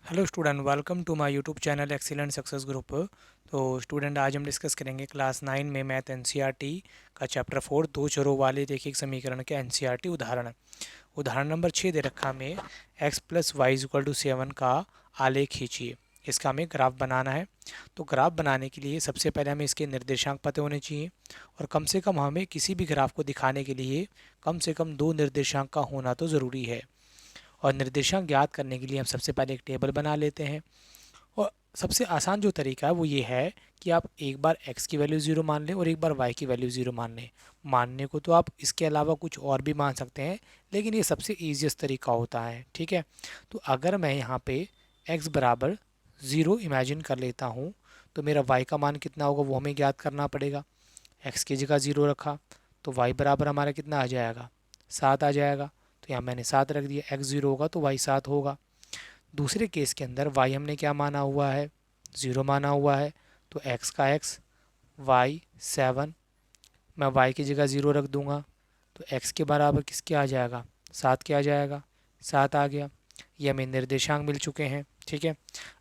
Hello student, welcome to my YouTube channel excellent success group. तो student, आज हम discuss करेंगे क्लास 9 में मैथ एनसीईआरटी का चैप्टर 4 दो चरों वाले रैखिक समीकरण के एनसीईआरटी उदाहरण। उदाहरण नंबर 6 दे रखा हमें x plus y equal to 7 का आलेख खींचिए। इसका हमें ग्राफ बनाना है। तो ग्राफ बनाने के लिए सबसे पहले हमें इसके निर्देशांक पता होने चाहिए, और कम से कम हमें किसी भी ग्राफ को दिखाने के लिए कम से कम दो निर्देशांक का होना तो ज़रूरी है। और निर्देशांक ज्ञात करने के लिए हम सबसे पहले एक टेबल बना लेते हैं। और सबसे आसान जो तरीका है वो ये है कि आप एक बार x की वैल्यू 0 मान लें और एक बार y की वैल्यू 0 मान लें। मानने को तो आप इसके अलावा कुछ और भी मान सकते हैं, लेकिन ये सबसे ईजीएस्ट तरीका होता है। ठीक है, तो अगर मैं यहाँ पे x बराबर 0 इमेजिन कर लेता हूँ, तो मेरा y का मान कितना होगा वो हमें ज्ञात करना पड़ेगा। x की जगह 0 रखा तो y बराबर हमारा कितना आ जाएगा, 7 आ जाएगा। तो यहाँ मैंने 7 रख दिया, x 0 होगा तो y 7 होगा। दूसरे केस के अंदर y हमने क्या माना हुआ है, 0 माना हुआ है, तो x का x, y 7। मैं y की जगह 0 रख दूंगा तो x के बराबर किसके आ जाएगा, 7 के आ जाएगा, 7 आ गया। ये हमें निर्देशांक मिल चुके हैं। ठीक है,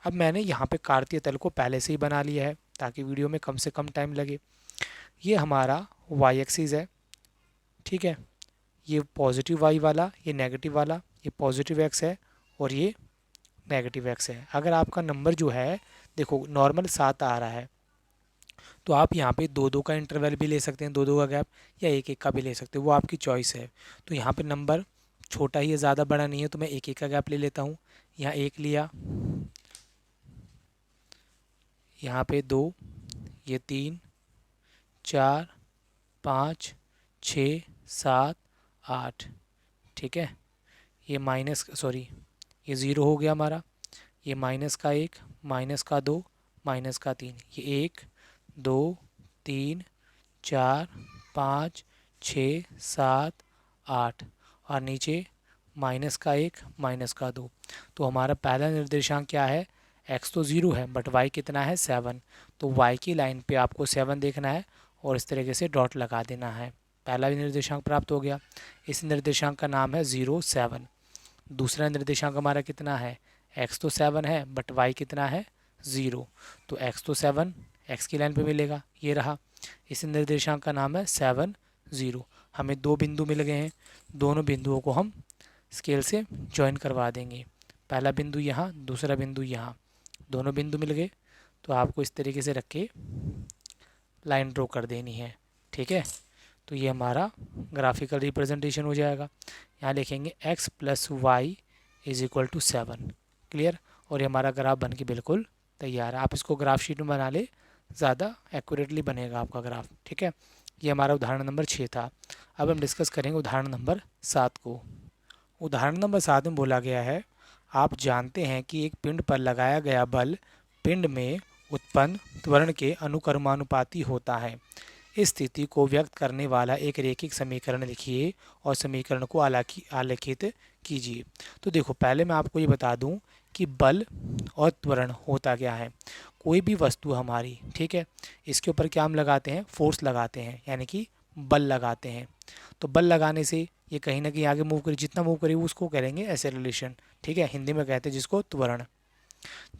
अब मैंने यहाँ पे कार्तीय तल को पहले से ही बना लिया है ताकि वीडियो में कम से कम टाइम लगे। ये हमारा y एक्सिस है। ठीक है, ये पॉजिटिव y वाला, ये नेगेटिव वाला, ये पॉजिटिव x है और ये नेगेटिव x है। अगर आपका नंबर जो है, देखो नॉर्मल 7 आ रहा है, तो आप यहाँ पे दो दो का इंटरवल भी ले सकते हैं, दो दो का गैप, या एक एक का भी ले सकते हैं, वो आपकी चॉइस है। तो यहाँ पे नंबर छोटा ही है, ज़्यादा बड़ा नहीं है, तो मैं एक एक का गैप ले लेता हूँ। यहाँ एक लिया, यहाँ पे 2, ये 3, 4, 5, 6, 7, 8। ठीक है, ये माइनस सॉरी ये 0 हो गया हमारा, ये माइनस का 1, माइनस का 2, माइनस का 3, ये 1, 2, 3, 4, 5, 6, 7, 8, और नीचे माइनस का 1, माइनस का 2। तो हमारा पहला निर्देशांक क्या है, x तो 0 है बट y कितना है, 7। तो y की लाइन पे आपको 7 देखना है और इस तरीके से डॉट लगा देना है। पहला भी निर्देशांक प्राप्त हो गया। इस निर्देशांक का नाम है 0, 7। दूसरा निर्देशांक हमारा कितना है, x तो 7 है बट y कितना है, 0। तो x तो 7 x की लाइन पे मिलेगा, ये रहा। इस निर्देशांक का नाम है 7, 0। हमें दो बिंदु मिल गए हैं, दोनों बिंदुओं को हम स्केल से ज्वाइन करवा देंगे। पहला बिंदु यहाँ, दूसरा बिंदु यहाँ, दोनों बिंदु मिल गए। तो आपको इस तरीके से रख के लाइन ड्रॉ कर देनी है। ठीक है, तो ये हमारा ग्राफिकल रिप्रेजेंटेशन हो जाएगा। यहाँ लिखेंगे x plus y is equal to 7। Clear, और ये हमारा ग्राफ बन के बिल्कुल तैयार है। आप इसको ग्राफ शीट में बना ले, ज़्यादा एक्यूरेटली बनेगा आपका ग्राफ। ठीक है, ये हमारा उदाहरण नंबर 6 था। अब हम डिस्कस करेंगे उदाहरण नंबर 7 को। उदाहरण नंबर 7 में बोला गया है, आप जानते हैं कि एक पिंड पर लगाया गया बल पिंड में उत्पन्न त्वरण के अनुक्रमानुपाती होता है। इस स्थिति को व्यक्त करने वाला एक रैखिक समीकरण लिखिए और समीकरण को आलेखित कीजिए। तो देखो, पहले मैं आपको ये बता दूं कि बल और त्वरण होता क्या है। कोई भी वस्तु हमारी, ठीक है, इसके ऊपर क्या हम लगाते हैं, फोर्स लगाते हैं, यानी कि बल लगाते हैं। तो बल लगाने से ये कहीं ना कहीं आगे मूव करे, जितना मूव करे उसको करेंगे एक्सेलरेशन। ठीक है, हिंदी में कहते हैं जिसको त्वरण।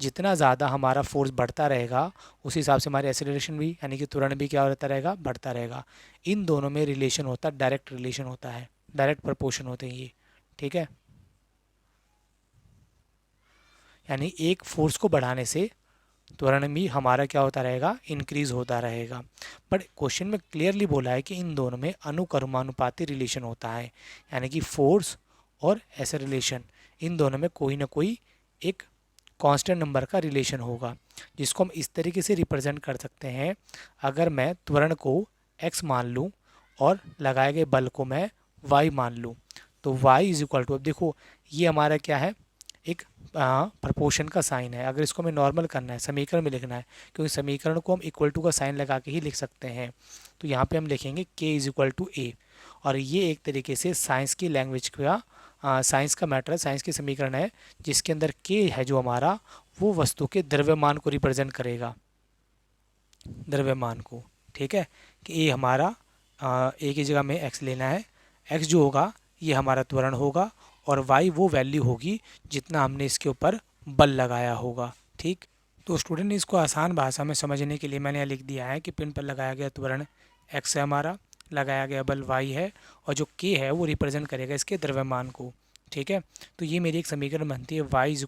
जितना ज़्यादा हमारा फोर्स बढ़ता रहेगा उस हिसाब से हमारी एक्सेलरेशन भी, यानी कि त्वरण भी क्या होता रहेगा, बढ़ता रहेगा। इन दोनों में रिलेशन होता है, डायरेक्ट रिलेशन होता है, डायरेक्ट प्रपोर्शन होते हैं ये। ठीक है, यानी एक फोर्स को बढ़ाने से त्वरण भी हमारा क्या होता रहेगा, इंक्रीज होता रहेगा। बट क्वेश्चन में क्लियरली बोला है कि इन दोनों में अनुक्रमानुपाती रिलेशन होता है, यानी कि फोर्स और एक्सेलरेशन, इन दोनों में कोई ना कोई एक कांस्टेंट नंबर का रिलेशन होगा, जिसको हम इस तरीके से रिप्रेजेंट कर सकते हैं। अगर मैं त्वरण को x मान लूँ और लगाए गए बल को मैं y मान लूँ, तो y इज इक्वल टू, अब देखो ये हमारा क्या है, एक प्रपोर्शन का साइन है। अगर इसको हमें नॉर्मल करना है, समीकरण में लिखना है, क्योंकि समीकरण को हम इक्वल टू का साइन लगा के ही लिख सकते हैं। तो यहाँ पे हम लिखेंगे k is equal to a, और ये एक तरीके से साइंस की लैंग्वेज का, साइंस का मैटर है, साइंस की समीकरण है, जिसके अंदर k है जो हमारा, वो वस्तु के द्रव्यमान को रिप्रेजेंट करेगा, द्रव्यमान को। ठीक है, कि a हमारा, a की जगह में x लेना है, x जो होगा ये हमारा त्वरण होगा, और y वो वैल्यू होगी जितना हमने इसके ऊपर बल लगाया होगा। ठीक, तो स्टूडेंट इसको आसान भाषा में समझने के लिए मैंने यहाँ लिख दिया है कि पिंड पर लगाया गया त्वरण x है हमारा, लगाया गया बल y है, और जो k है वो रिप्रेजेंट करेगा इसके द्रव्यमान को। ठीक है, तो ये मेरी एक समीकरण बनती है y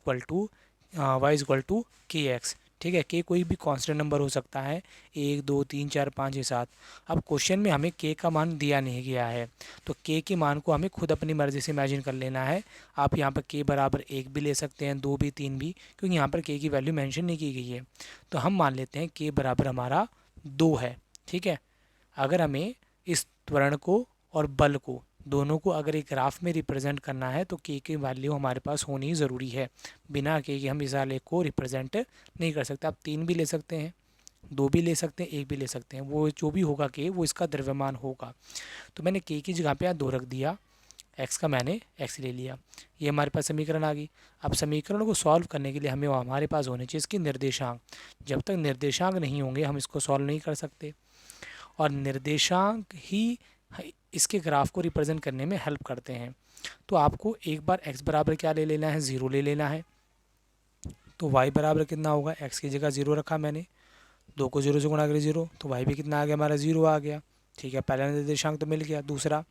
इक्वल टू के एक्स। ठीक है, के कोई भी कांस्टेंट नंबर हो सकता है, 1 2 3 4 5 6 7। अब क्वेश्चन में हमें के का मान दिया नहीं गया है, तो के के मान को हमें खुद अपनी मर्ज़ी से इमेजिन कर लेना है। आप यहाँ पर के बराबर 1 भी ले सकते हैं, 2 भी, 3 भी, क्योंकि यहाँ पर के की वैल्यू मेंशन नहीं की गई है। तो हम मान लेते हैं के बराबर हमारा 2 है। ठीक है, अगर हमें इस त्वरण को और बल को दोनों को अगर एक ग्राफ में रिप्रेजेंट करना है तो के की वैल्यू हमारे पास होनी ज़रूरी है। बिना के हम इस आलेख को रिप्रेजेंट नहीं कर सकते। आप 3 भी ले सकते हैं, 2 भी ले सकते हैं, 1 भी ले सकते हैं, वो जो भी होगा के वो इसका द्रव्यमान होगा। तो मैंने के की जगह पे यहाँ 2 रख दिया, एक्स का मैंने एक्स ले लिया, ये हमारे पास समीकरण आ गई। अब समीकरण को सॉल्व करने के लिए हमें हमारे पास होने चाहिए इसके निर्देशांक। जब तक निर्देशांक नहीं होंगे हम इसको सॉल्व नहीं कर सकते, और निर्देशांक ही इसके ग्राफ को रिप्रेजेंट करने में हेल्प करते हैं। तो आपको एक बार x बराबर क्या ले लेना है, 0 ले लेना है। तो y बराबर कितना होगा, x की जगह 0 रखा मैंने, 2 को 0 से गुणा करें 0, तो y भी कितना आ गया हमारा, 0 आ गया। ठीक है, पहला निर्देशांक तो मिल गया, दूसरा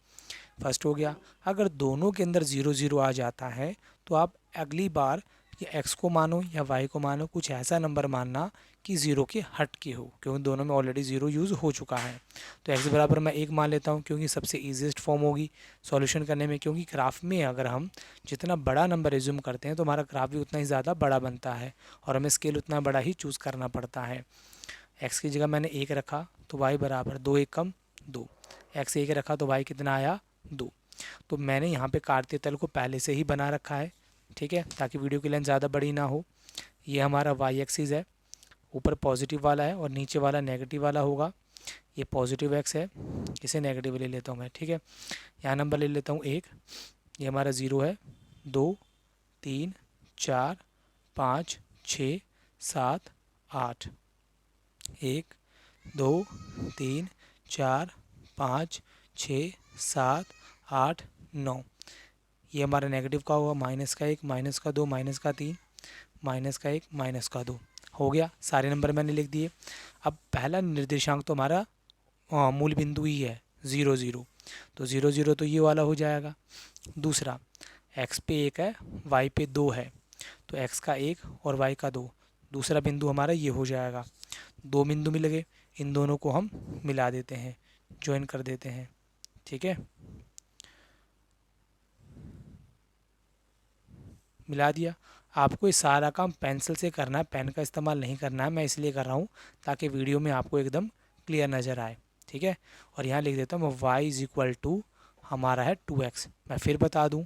फर्स्ट हो गया। अगर दोनों के अंदर 0 0 आ जाता है तो आप अगली बार या x को मानो या y को मानो, कुछ ऐसा नंबर मानना कि 0 के हट के हो, क्योंकि दोनों में ऑलरेडी 0 यूज़ हो चुका है। तो x बराबर मैं 1 मान लेता हूँ, क्योंकि सबसे ईजीएस्ट फॉर्म होगी सॉल्यूशन करने में, क्योंकि ग्राफ में अगर हम जितना बड़ा नंबर एज्यूम करते हैं तो हमारा ग्राफ भी उतना ही ज़्यादा बड़ा बनता है, और हमें स्केल उतना बड़ा ही चूज़ करना पड़ता है। x की जगह मैंने 1 रखा तो y बराबर 2 1 कम 2, x 1 रखा तो y कितना आया, 2। तो मैंने यहाँ पे काटते तल को पहले से ही बना रखा है, ठीक है, ताकि वीडियो की लेंथ ज़्यादा बड़ी ना हो। ये हमारा वाई एक्सिस है, ऊपर पॉजिटिव वाला है और नीचे वाला नेगेटिव वाला होगा। ये पॉजिटिव एक्स है, इसे नेगेटिव ले लेता हूँ मैं। ठीक है, यहाँ नंबर ले लेता हूँ 1, ये हमारा 0 है, 2 3 4 5 6 7 8, 1 2 3 4 5 6 7 8 9। ये हमारा नेगेटिव का हुआ, माइनस का 1 माइनस का 2 माइनस का 3 माइनस का 1 माइनस का 2 हो गया। सारे नंबर मैंने लिख दिए। अब पहला निर्देशांक तो हमारा मूल बिंदु ही है 0 0, तो 0 0 तो ये वाला हो जाएगा। दूसरा x पे 1 है, y पे 2 है, तो x का 1 और y का 2, दूसरा बिंदु हमारा ये हो जाएगा। 2 बिंदु मिल गए, इन दोनों को हम मिला देते हैं, ज्वाइन कर देते हैं। ठीक है, मिला दिया। आपको ये सारा काम पेंसिल से करना है, पेन का इस्तेमाल नहीं करना है, मैं इसलिए कर रहा हूँ ताकि वीडियो में आपको एकदम क्लियर नज़र आए। ठीक है, और यहाँ लिख देता हूँ मैं y इज़ इक्वल टू हमारा है 2x। मैं फिर बता दूँ,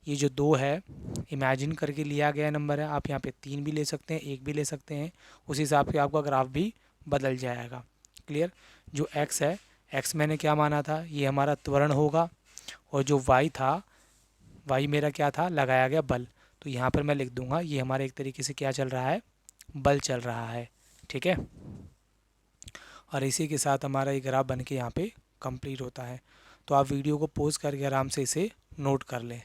ये जो 2 है इमेजिन करके लिया गया नंबर है, आप यहाँ पे 3 भी ले सकते हैं, 1 भी ले सकते हैं, उस हिसाब से आपका ग्राफ भी बदल जाएगा। क्लियर, जो x है, x मैंने क्या माना था, ये हमारा त्वरण होगा, और जो y था, y मेरा क्या था, लगाया गया बल। तो यहाँ पर मैं लिख दूंगा ये हमारे एक तरीके से क्या चल रहा है, बल चल रहा है। ठीक है, और इसी के साथ हमारा ये ग्राफ बन के यहाँ पे कंप्लीट होता है। तो आप वीडियो को पॉज करके आराम से इसे नोट कर लें।